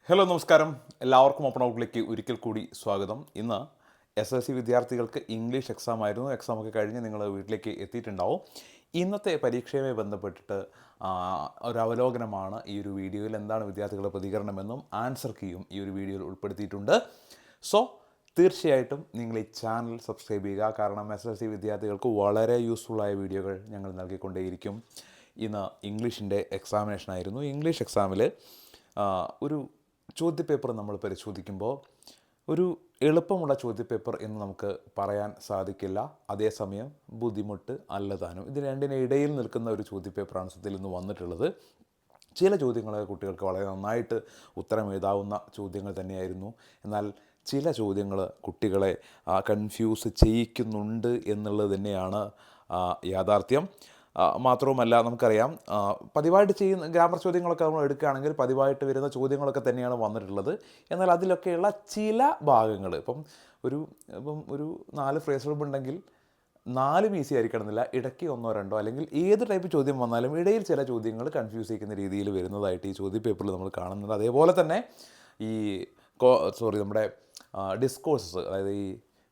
Hello നമസ്കാരം, എല്ലാവർക്കും open ഔട്ടിലേക്ക് ഒരിക്കൽ കൂടി സ്വാഗതം. ഇന്ന് SSLC വിദ്യാർത്ഥികൾക്ക് ഇംഗ്ലീഷ് എക്സാം ആയിരുന്നു. എക്സാമൊക്കെ കഴിഞ്ഞ് നിങ്ങൾ വീട്ടിലേക്ക് എത്തിയിട്ടുണ്ടാവും. ഇന്നത്തെ പരീക്ഷയുമായി ബന്ധപ്പെട്ടിട്ട് ഒരു അവലോകനമാണ് ഈ ഒരു വീഡിയോയിൽ. എന്താണ് വിദ്യാർത്ഥികളുടെ പ്രതികരണമെന്നും ആൻസർ കീയും ഈ ഒരു വീഡിയോയിൽ ഉൾപ്പെടുത്തിയിട്ടുണ്ട്. സോ തീർച്ചയായിട്ടും നിങ്ങൾ ഈ ചാനൽ സബ്സ്ക്രൈബ് ചെയ്യുക. കാരണം SSLC വിദ്യാർത്ഥികൾക്ക് വളരെ യൂസ്ഫുള്ളായ വീഡിയോകൾ ഞങ്ങൾ നൽകിക്കൊണ്ടേയിരിക്കും. ഇന്ന് ഇംഗ്ലീഷിൻ്റെ എക്സാമിനേഷനായിരുന്നു. ഇംഗ്ലീഷ് എക്സാമിൽ ഒരു ചോദ്യപേപ്പർ നമ്മൾ പരിശോധിക്കുമ്പോൾ ഒരു എളുപ്പമുള്ള ചോദ്യപേപ്പർ എന്ന് നമുക്ക് പറയാൻ സാധിക്കില്ല. അതേസമയം ബുദ്ധിമുട്ട് അല്ലതാനും. ഇത് രണ്ടിന് ഇടയിൽ നിൽക്കുന്ന ഒരു ചോദ്യപേപ്പറാണ് സത്യത്തിൽ ഇന്ന് വന്നിട്ടുള്ളത്. ചില ചോദ്യങ്ങൾ കുട്ടികൾക്ക് വളരെ നന്നായിട്ട് ഉത്തരം എഴുതാവുന്ന ചോദ്യങ്ങൾ തന്നെയായിരുന്നു. എന്നാൽ ചില ചോദ്യങ്ങൾ കുട്ടികളെ കൺഫ്യൂസ് ചെയ്യിക്കുന്നുണ്ട് എന്നുള്ളത് തന്നെയാണ് യാഥാർത്ഥ്യം. മാത്രവുമല്ല, നമുക്കറിയാം പതിവായിട്ട് ചെയ്യുന്ന ഗ്രാമർ ചോദ്യങ്ങളൊക്കെ നമ്മൾ എടുക്കുകയാണെങ്കിൽ പതിവായിട്ട് വരുന്ന ചോദ്യങ്ങളൊക്കെ തന്നെയാണ് വന്നിട്ടുള്ളത്. എന്നാൽ അതിലൊക്കെയുള്ള ചില ഭാഗങ്ങൾ ഇപ്പം ഒരു 4 ഫ്രേസ് ഉണ്ടെങ്കിൽ 4 ഈസി ആയിരിക്കണമെന്നില്ല. ഇടയ്ക്ക് 1 or 2 അല്ലെങ്കിൽ ഏത് ടൈപ്പ് ചോദ്യം വന്നാലും ഇടയിൽ ചില ചോദ്യങ്ങൾ കൺഫ്യൂസ് ചെയ്യുന്ന രീതിയിൽ വരുന്നതായിട്ട് ഈ ചോദ്യപേപ്പറിൽ നമ്മൾ കാണുന്നുണ്ട്. അതേപോലെ തന്നെ ഈ നമ്മുടെ ഡിസ്കോഴ്സസ്, അതായത് ഈ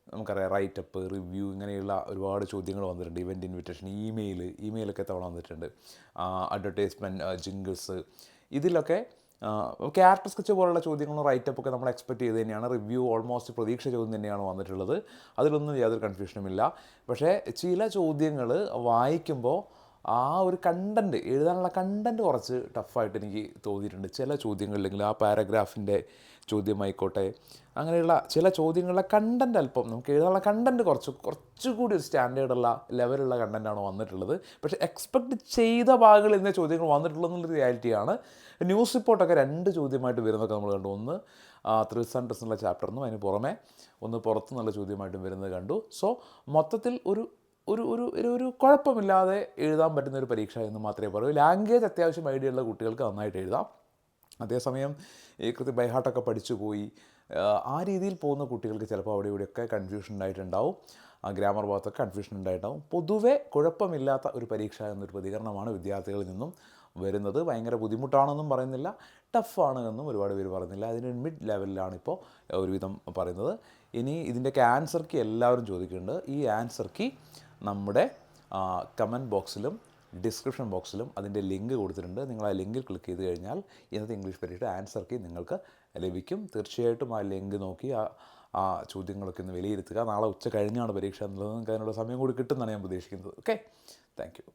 നമുക്കറിയാം റൈറ്റപ്പ്, റിവ്യൂ, ഇങ്ങനെയുള്ള ഒരുപാട് ചോദ്യങ്ങൾ വന്നിട്ടുണ്ട്. ഇവൻറ്റ് ഇൻവിറ്റേഷൻ, ഇമെയിലൊക്കെ തവണ വന്നിട്ടുണ്ട്. അഡ്വർടൈസ്മെൻറ്റ്, ജിംഗിൾസ്, ഇതിലൊക്കെ ക്യാരക്ടർ സ്കെച്ച് പോലുള്ള ചോദ്യങ്ങളും റൈറ്റപ്പൊക്കെ നമ്മൾ എക്സ്പെക്റ്റ് ചെയ്ത് തന്നെയാണ്. റിവ്യൂ ഓൾമോസ്റ്റ് പ്രതീക്ഷ ചോദ്യം തന്നെയാണ് വന്നിട്ടുള്ളത്. അതിലൊന്നും യാതൊരു കൺഫ്യൂഷനുമില്ല. പക്ഷേ ചില ചോദ്യങ്ങൾ വായിക്കുമ്പോൾ ഒരു കണ്ടൻറ്റ്, എഴുതാനുള്ള കണ്ടൻറ്റ് കുറച്ച് ടഫായിട്ട് എനിക്ക് തോന്നിയിട്ടുണ്ട്. ചില ചോദ്യങ്ങളിലെങ്കിൽ ആ പാരഗ്രാഫിൻ്റെ ചോദ്യമായിക്കോട്ടെ, അങ്ങനെയുള്ള ചില ചോദ്യങ്ങളിലെ കണ്ടൻറ്റ് അല്പം നമുക്ക് എഴുതാനുള്ള കണ്ടൻറ്റ് കുറച്ചുകൂടി ഒരു സ്റ്റാൻഡേർഡുള്ള ലെവലുള്ള കണ്ടൻറ്റാണ് വന്നിട്ടുള്ളത്. പക്ഷേ എക്സ്പെക്റ്റ് ചെയ്ത ഭാഗങ്ങളിൽ ഇന്ന ചോദ്യങ്ങൾ വന്നിട്ടുള്ളതെന്നുള്ളൊരു റിയാലിറ്റിയാണ്. ന്യൂസ് റിപ്പോർട്ടൊക്കെ 2 ചോദ്യമായിട്ട് വരുന്നതൊക്കെ നമ്മൾ കണ്ടു. ഒന്ന് ത്രിൽസ് ആൻഡ് ട്രിൽസ് എന്നുള്ള ചാപ്റ്ററിനും അതിന് പുറമെ ഒന്ന് പുറത്തുനിന്നുള്ള ചോദ്യമായിട്ടും വരുന്നത് കണ്ടു. സോ മൊത്തത്തിൽ ഒരു കുഴപ്പമില്ലാതെ എഴുതാൻ പറ്റുന്ന ഒരു പരീക്ഷ എന്ന് മാത്രമേ പറയൂ. ലാംഗ്വേജ് അത്യാവശ്യം ഐഡിയ ഉള്ള കുട്ടികൾക്ക് നന്നായിട്ട് എഴുതാം. അതേസമയം ഈ ബൈഹാർട്ടൊക്കെ പഠിച്ചു പോയി ആ രീതിയിൽ പോകുന്ന കുട്ടികൾക്ക് ചിലപ്പോൾ അവിടെ ഇവിടെയൊക്കെ കൺഫ്യൂഷൻ ഉണ്ടായിട്ടുണ്ടാവും. ഗ്രാമർ ഭാഗത്തൊക്കെ കൺഫ്യൂഷൻ ഉണ്ടായിട്ടുണ്ടാവും. പൊതുവെ കുഴപ്പമില്ലാത്ത ഒരു പരീക്ഷ എന്നൊരു പ്രതികരണമാണ് വിദ്യാർത്ഥികളിൽ നിന്നും വരുന്നത്. ഭയങ്കര ബുദ്ധിമുട്ടാണെന്നും പറയുന്നില്ല, ടഫാണ് എന്നും ഒരുപാട് പേര് പറയുന്നില്ല. അതിന് മിഡ് ലെവലിലാണ് ഇപ്പോൾ ഒരുവിധം പറയുന്നത്. ഇനി ഇതിൻ്റെയൊക്കെ ആൻസർ കീ എല്ലാവരും ചോദിക്കുന്നുണ്ട്. ഈ ആൻസർ കീ നമ്മുടെ കമൻറ്റ് ബോക്സിലും ഡിസ്ക്രിപ്ഷൻ ബോക്സിലും അതിൻ്റെ ലിങ്ക് കൊടുത്തിട്ടുണ്ട്. നിങ്ങൾ ആ ലിങ്കിൽ ക്ലിക്ക് ചെയ്ത് കഴിഞ്ഞാൽ ഇന്നത്തെ ഇംഗ്ലീഷ് പരീക്ഷയുടെ ആൻസർ കീ നിങ്ങൾക്ക് ലഭിക്കും. തീർച്ചയായിട്ടും ആ ലിങ്ക് നോക്കി ആ ചോദ്യങ്ങളൊക്കെ ഒന്ന് വിലയിരുത്തുക. നാളെ ഉച്ച കഴിഞ്ഞാണ് പരീക്ഷ എന്നുള്ളത്. നിങ്ങൾക്ക് അതിനുള്ള സമയം കൂടി കിട്ടുമെന്നാണ് ഞാൻ പ്രതീക്ഷിക്കുന്നത്. Okay, thank you.